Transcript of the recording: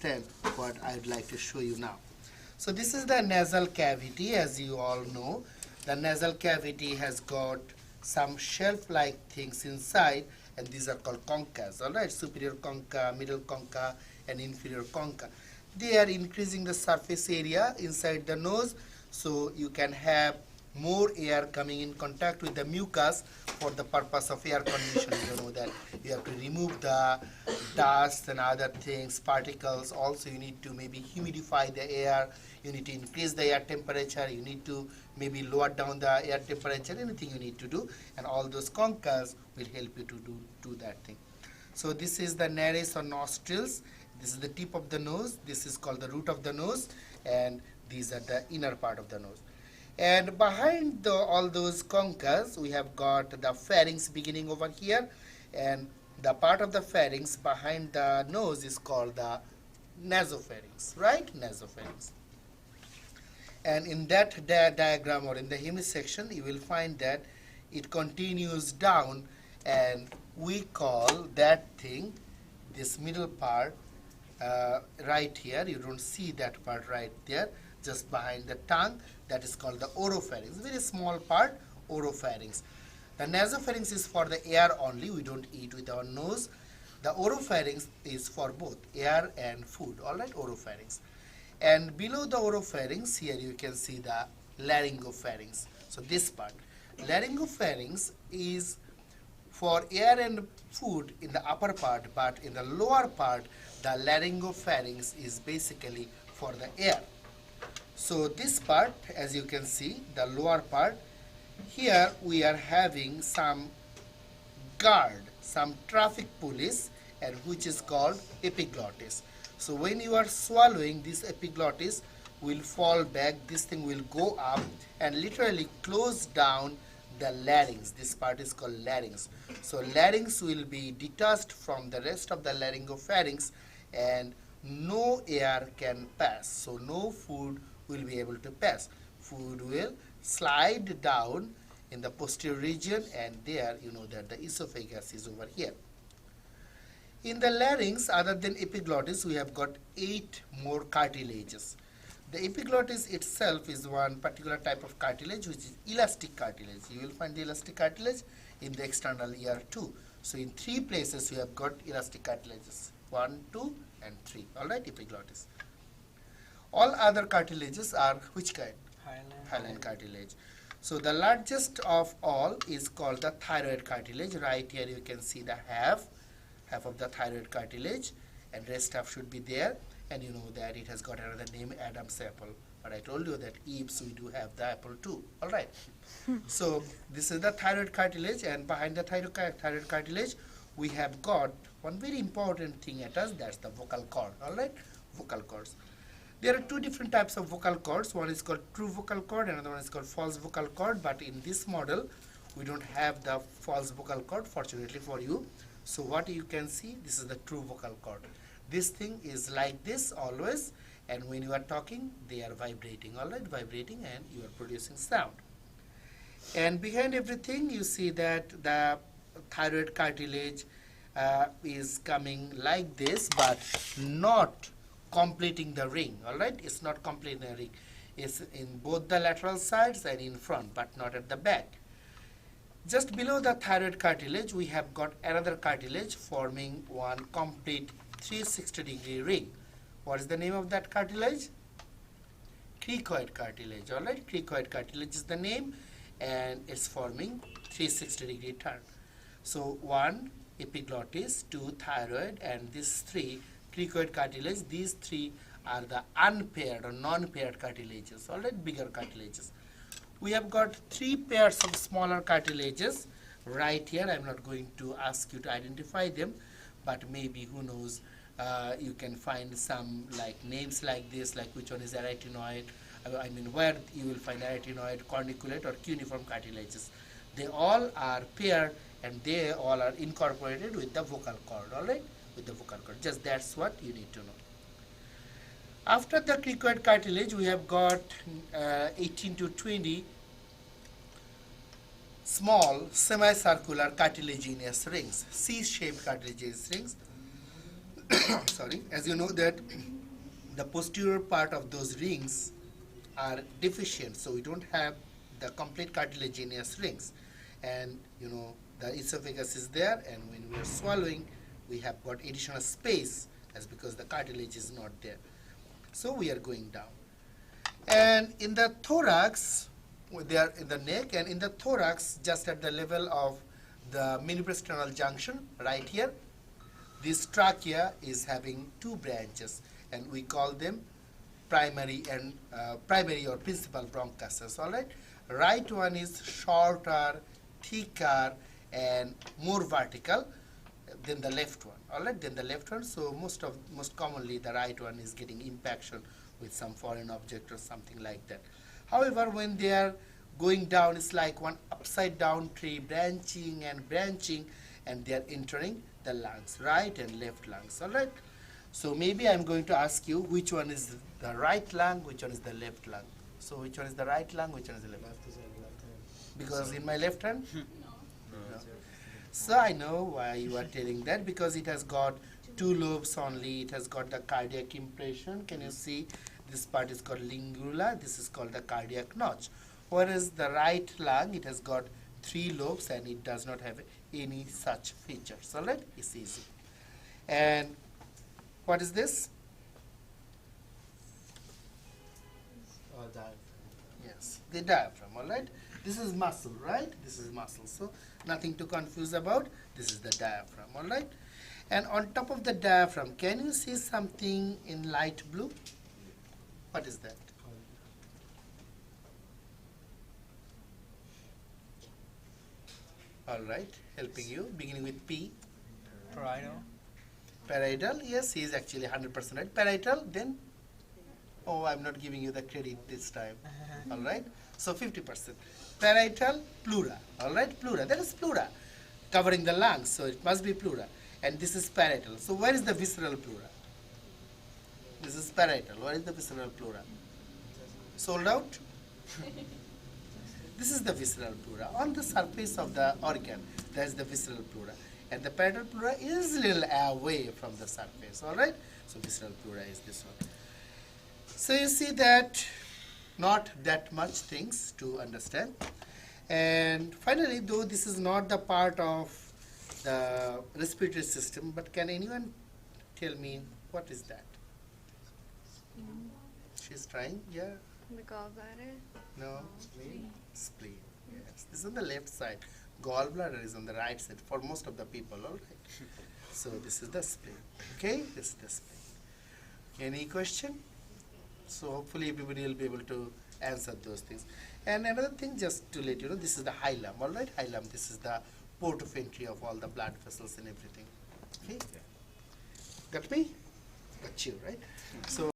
understand what I'd like to show you now. So this is the nasal cavity. As you all know, the nasal cavity has got some shelf-like things inside, and these are called concas, all right? Superior concha, middle concha, and inferior concha. They are increasing the surface area inside the nose, so you can have more air coming in contact with the mucus for the purpose of air conditioning. You know that you have to remove the dust and other things, particles. Also, you need to maybe humidify the air. You need to increase the air temperature. You need to maybe lower down the air temperature. Anything you need to do, and all those concas will help you to do that thing. So this is the nares or nostrils. This is the tip of the nose. This is called the root of the nose, and these are the inner part of the nose. And behind all those concas, we have got the pharynx beginning over here, and the part of the pharynx behind the nose is called the nasopharynx, right? Nasopharynx. And in that diagram or in the hemisection, you will find that it continues down, and we call that thing, this middle part, right here. You don't see that part right there, just behind the tongue. That is called the oropharynx. Very small part, oropharynx. The nasopharynx is for the air only. We don't eat with our nose. The oropharynx is for both air and food. All right, oropharynx. And below the oropharynx, here you can see the laryngopharynx. So this part, laryngopharynx is for air and food in the upper part, but in the lower part, the laryngopharynx is basically for the air. So this part, as you can see, the lower part, here we are having some guard, some traffic police, and which is called epiglottis. So when you are swallowing, this epiglottis will fall back, this thing will go up and literally close down the larynx. This part is called larynx. So larynx will be detached from the rest of the laryngopharynx, and no air can pass. So no food will be able to pass. Food will slide down in the posterior region, and there you know that the esophagus is over here. In the larynx, other than epiglottis, we have got 8 more cartilages. The epiglottis itself is one particular type of cartilage, which is elastic cartilage. You will find the elastic cartilage in the external ear too. So in 3 places we have got elastic cartilages, 1, 2, and 3. All right, epiglottis. All other cartilages are which kind? Hyaline cartilage. So the largest of all is called the thyroid cartilage. Right here you can see the half of the thyroid cartilage, and rest half should be there. And you know that it has got another name, Adam's apple. But I told you that Eve's we do have the apple too. All right. So this is the thyroid cartilage, and behind the thyroid cartilage we have got one very important thing at us. That's the vocal cord. All right, vocal cords. There are 2 different types of vocal cords. One is called true vocal cord, another one is called false vocal cord. But in this model, we don't have the false vocal cord, fortunately for you. So what you can see, this is the true vocal cord. This thing is like this always, and when you are talking, they are vibrating, all right, vibrating, and you are producing sound. And behind everything, you see that the thyroid cartilage is coming like this, but not completing the ring, all right? It's not completing the ring. It's in both the lateral sides and in front, but not at the back. Just below the thyroid cartilage, we have got another cartilage forming one complete 360-degree ring. What is the name of that cartilage? Cricoid cartilage, all right? Cricoid cartilage is the name, and it's forming 360-degree turn. So 1 epiglottis, 2 thyroid, and these 3 cricoid cartilage. These 3 are the unpaired or non-paired cartilages, all right, bigger cartilages. We have got 3 pairs of smaller cartilages right here. I'm not going to ask you to identify them, but maybe, who knows, you can find some like names like this, like which one is arytenoid. I mean, where you will find arytenoid, corniculate, or cuneiform cartilages. They all are paired, and they all are incorporated with the vocal cord, all right, with the vocal cord. Just that's what you need to know. After the cricoid cartilage, we have got 18 to 20 small semicircular cartilaginous rings, C-shaped cartilaginous rings. Sorry, as you know that the posterior part of those rings are deficient, so we don't have the complete cartilaginous rings, and the esophagus is there, and when we are swallowing we have got additional space as because the cartilage is not there, so we are going down. And in the thorax, they are in the neck, and in the thorax, just at the level of the miniposternal junction right here, this trachea is having two branches, and we call them primary or principal bronchusses. All right, right one is shorter, thicker, and more vertical than the left one. All right, then the left one. So most commonly the right one is getting impaction with some foreign object or something like that. However, when they are going down, it's like one upside down tree, branching and branching, and they are entering the lungs, right and left lungs. All right. So maybe I'm going to ask you which one is the right lung, which one is the left lung. So which one is the right lung, which one is the left? Because in my left hand. No. So I know why you are telling that, because it has got two lobes only. It has got the cardiac impression. Can you see? This part is called lingula. This is called the cardiac notch. Whereas the right lung, it has got three lobes and it does not have any such features. All right, it's easy. And what is this? Diaphragm. Yes, the diaphragm. All right. This is muscle, right? This is muscle. So nothing to confuse about. This is the diaphragm. All right. And on top of the diaphragm, can you see something in light blue? What is that? All right, helping you, beginning with P. Parietal. Parietal, yes, he is actually 100% right. Parietal, then? Oh, I'm not giving you the credit this time. All right, so 50%. Parietal, pleura. All right, pleura, that is pleura, covering the lungs, so it must be pleura. And this is parietal. So where is the visceral pleura? This is parietal. Where is the visceral pleura? Sold out? This is the visceral pleura. On the surface of the organ, there is the visceral pleura. And the parietal pleura is a little away from the surface. All right? So visceral pleura is this one. So you see that not that much things to understand. And finally, though this is not the part of the respiratory system, but can anyone tell me what is that? She's trying, yeah? The gallbladder? No? Spleen. Yes. This is on the left side. Gallbladder is on the right side for most of the people, all right? So this is the spleen. Okay? This is the spleen. Any question? So hopefully everybody will be able to answer those things. And another thing, just to let you know, this is the hilum, all right? Hilum, this is the port of entry of all the blood vessels and everything. Okay? Got me? Got you, right? So